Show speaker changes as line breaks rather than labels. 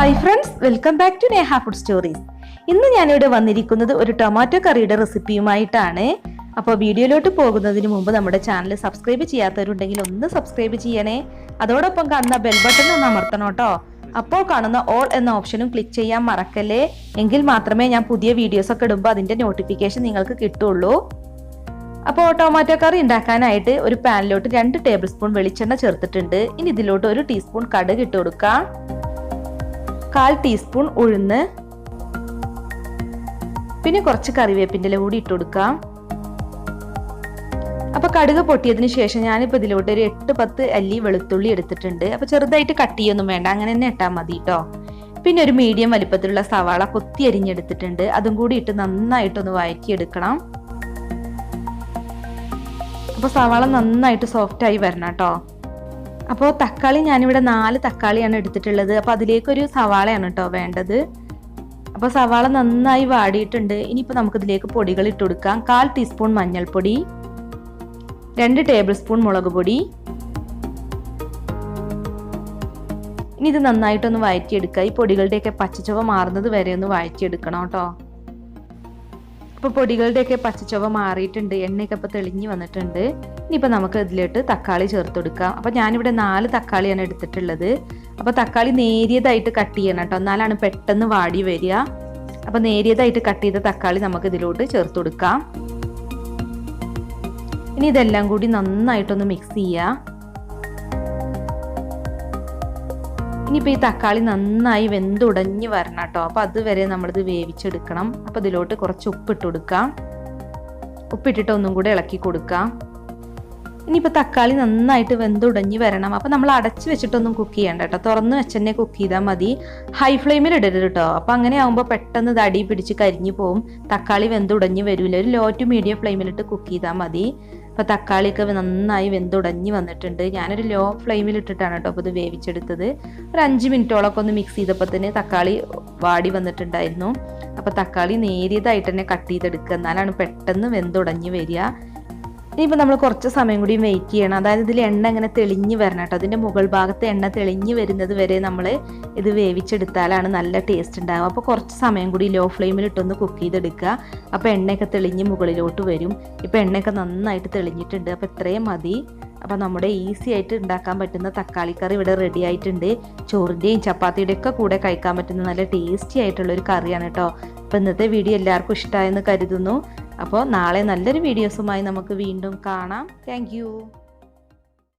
Hi friends, welcome back to Neha food stories. ഇന്ന് ഞാനിവിടെ വന്നിരിക്കുന്നത് ഒരു ടൊമാറ്റോ കറിയുടെ റെസിപ്പിയുമായിട്ടാണ്. അപ്പോൾ വീഡിയോയിലോട്ട് പോകുന്നതിന് മുമ്പ് നമ്മുടെ ചാനൽ സബ്സ്ക്രൈബ് ചെയ്യാത്തവരുണ്ടെങ്കിൽ ഒന്ന് സബ്സ്ക്രൈബ് ചെയ്യണേ. അതോടൊപ്പം കാണുന്ന ബെൽ ബട്ടൺ ഒന്ന് അമർത്തണം കേട്ടോ. അപ്പോൾ കാണുന്ന ഓൾ എന്ന ഓപ്ഷനും ക്ലിക്ക് ചെയ്യാൻ മറക്കല്ലേ. എങ്കിൽ മാത്രമേ ഞാൻ പുതിയ വീഡിയോസ് ഒക്കെ ഇടുമ്പോൾ അതിന്റെ നോട്ടിഫിക്കേഷൻ നിങ്ങൾക്ക് കിട്ടുള്ളൂ. അപ്പോൾ ടൊമാറ്റോ കറി ഉണ്ടാക്കാനായിട്ട് ഒരു പാനിലോട്ട് 2 ടേബിൾ സ്പൂൺ വെളിച്ചെണ്ണ ചേർത്തിട്ടുണ്ട്. ഇനി ഇതിലോട്ട് 1 ടീസ്പൂൺ കടുക് ഇട്ട് കൊടുക്കാം. 1/4 ടീസ്പൂൺ ഉഴുന്ന്, പിന്നെ കുറച്ച് കറിവേപ്പിൻ്റെ ഇല കൂടി ഇട്ട് കൊടുക്കാം. അപ്പൊ കടുക് പൊട്ടിയതിന് ശേഷം ഞാനിപ്പോൾ ഇതിലോട്ട് ഒരു 8-10 അല്ലി വെളുത്തുള്ളി എടുത്തിട്ടുണ്ട്. അപ്പൊ ചെറുതായിട്ട് കട്ട് ചെയ്യൊന്നും വേണ്ട, അങ്ങനെ തന്നെ ഇട്ടാൽ മതി കേട്ടോ. പിന്നെ ഒരു മീഡിയം വലിപ്പത്തിലുള്ള സവാള കൊത്തി അരിഞ്ഞെടുത്തിട്ടുണ്ട്. അതും കൂടി ഇട്ട് നന്നായിട്ടൊന്ന് വഴറ്റിയെടുക്കണം. അപ്പോൾ സവാള നന്നായിട്ട് സോഫ്റ്റ് ആയി വരണം കേട്ടോ. അപ്പോൾ തക്കാളി ഞാനിവിടെ 4 തക്കാളിയാണ് എടുത്തിട്ടുള്ളത്. അപ്പോൾ അതിലേക്കൊരു സവാളയാണ് കേട്ടോ വേണ്ടത്. അപ്പോൾ സവാള നന്നായി വാടിയിട്ടുണ്ട്. ഇനിയിപ്പോൾ നമുക്കിതിലേക്ക് പൊടികൾ ഇട്ട് കൊടുക്കാം. 1/4 ടീസ്പൂൺ മഞ്ഞൾപ്പൊടി, 2 ടേബിൾ സ്പൂൺ മുളക് പൊടി. ഇനി ഇത് നന്നായിട്ടൊന്ന് വഴറ്റിയെടുക്കുക. ഈ പൊടികളുടെയൊക്കെ പച്ചച്ചുവ മാറുന്നത് വരെ ഒന്ന് വഴറ്റിയെടുക്കണം കേട്ടോ. അപ്പോൾ പൊടികളുടെയൊക്കെ പച്ചച്ചുവ മാറിയിട്ടുണ്ട്, എണ്ണയൊക്കെ ഇപ്പോൾ തെളിഞ്ഞ് വന്നിട്ടുണ്ട്. ഇനിയിപ്പോൾ നമുക്ക് ഇതിലോട്ട് തക്കാളി ചേർത്ത് കൊടുക്കാം. അപ്പോൾ ഞാനിവിടെ 4 തക്കാളിയാണ് എടുത്തിട്ടുള്ളത്. അപ്പോൾ തക്കാളി നേരിയതായിട്ട് കട്ട് ചെയ്യണം കേട്ടോ, എന്നാലാണ് പെട്ടെന്ന് വാടി വരിക. അപ്പോൾ നേരിയതായിട്ട് കട്ട് ചെയ്ത തക്കാളി നമുക്ക് ഇതിലോട്ട് ചേർത്ത് കൊടുക്കാം. ഇനി ഇതെല്ലാം കൂടി നന്നായിട്ടൊന്ന് മിക്സ് ചെയ്യുക. ഇനിയിപ്പോൾ ഈ തക്കാളി നന്നായി വെന്തുടഞ്ഞ് വരണം കേട്ടോ. അപ്പോൾ അതുവരെ നമ്മളിത് വേവിച്ചെടുക്കണം. അപ്പോൾ ഇതിലോട്ട് കുറച്ച് ഉപ്പിട്ട് കൊടുക്കാം. ഉപ്പിട്ടിട്ട് ഒന്നും കൂടെ ഇളക്കി കൊടുക്കാം. ഇനിയിപ്പോൾ തക്കാളി നന്നായിട്ട് വെന്തുടഞ്ഞ് വരണം. അപ്പോൾ നമ്മൾ അടച്ച് വെച്ചിട്ടൊന്നും കുക്ക് ചെയ്യണ്ട കേട്ടോ, തുറന്ന് വെച്ചെന്നെ കുക്ക് ചെയ്താൽ മതി. ഹൈ ഫ്ലെയിമിൽ ഇടരുത് കേട്ടോ. അപ്പോൾ അങ്ങനെ ആകുമ്പോൾ പെട്ടെന്ന് ഇത് അടി പിടിച്ച് കരിഞ്ഞു പോവും, തക്കാളി വെന്തുടഞ്ഞ് വരില്ല. ഒരു ലോ ടു മീഡിയം ഫ്ലെയിമിലിട്ട് കുക്ക് ചെയ്താൽ മതി. അപ്പോൾ തക്കാളിയൊക്കെ നന്നായി വെന്തുടഞ്ഞ് വന്നിട്ടുണ്ട്. ഞാനൊരു ലോ ഫ്ലെയിമിൽ ഇട്ടിട്ടാണ് കേട്ടോ അപ്പോൾ ഇത് വേവിച്ചെടുത്തത്. ഒരു 5 മിനിറ്റോളൊക്കെ ഒന്ന് മിക്സ് ചെയ്തപ്പോൾ തന്നെ തക്കാളി വാടി വന്നിട്ടുണ്ടായിരുന്നു. അപ്പോൾ തക്കാളി നേരിയതായിട്ട് തന്നെ കട്ട് ചെയ്തെടുക്കുക, എന്നാലാണ് പെട്ടെന്ന് വെന്തുടഞ്ഞ് വരിക. ഇനിയിപ്പോൾ നമ്മൾ കുറച്ച് സമയം കൂടി വെയിറ്റ് ചെയ്യണം. അതായത് ഇതിൽ എണ്ണ ഇങ്ങനെ തെളിഞ്ഞ് വരണം കേട്ടോ. അതിൻ്റെ മുകൾ ഭാഗത്ത് എണ്ണ തെളിഞ്ഞ് വരുന്നത് വരെ നമ്മൾ ഇത് വേവിച്ചെടുത്താലാണ് നല്ല ടേസ്റ്റ് ഉണ്ടാകും. അപ്പോൾ കുറച്ച് സമയം കൂടി ലോ ഫ്ലെയിമിലിട്ടൊന്ന് കുക്ക് ചെയ്തെടുക്കുക. അപ്പോൾ എണ്ണയൊക്കെ തെളിഞ്ഞ് മുകളിലോട്ട് വരും. ഇപ്പോൾ എണ്ണയൊക്കെ നന്നായിട്ട് തെളിഞ്ഞിട്ടുണ്ട്. അപ്പോൾ ഇത്രയും മതി. അപ്പോൾ നമ്മുടെ ഈസി ആയിട്ട് ഉണ്ടാക്കാൻ പറ്റുന്ന തക്കാളി കറി ഇവിടെ റെഡി ആയിട്ടുണ്ട്. ചോറിൻ്റെയും ചപ്പാത്തിയുടെയും ഒക്കെ കൂടെ കഴിക്കാൻ പറ്റുന്ന നല്ല ടേസ്റ്റി ആയിട്ടുള്ളൊരു കറിയാണ് കേട്ടോ. അപ്പോൾ ഇന്നത്തെ വീഡിയോ എല്ലാവർക്കും ഇഷ്ടമായെന്ന് കരുതുന്നു. അപ്പോൾ നാളെ നല്ലൊരു വീഡിയോസുമായി നമുക്ക് വീണ്ടും കാണാം. താങ്ക്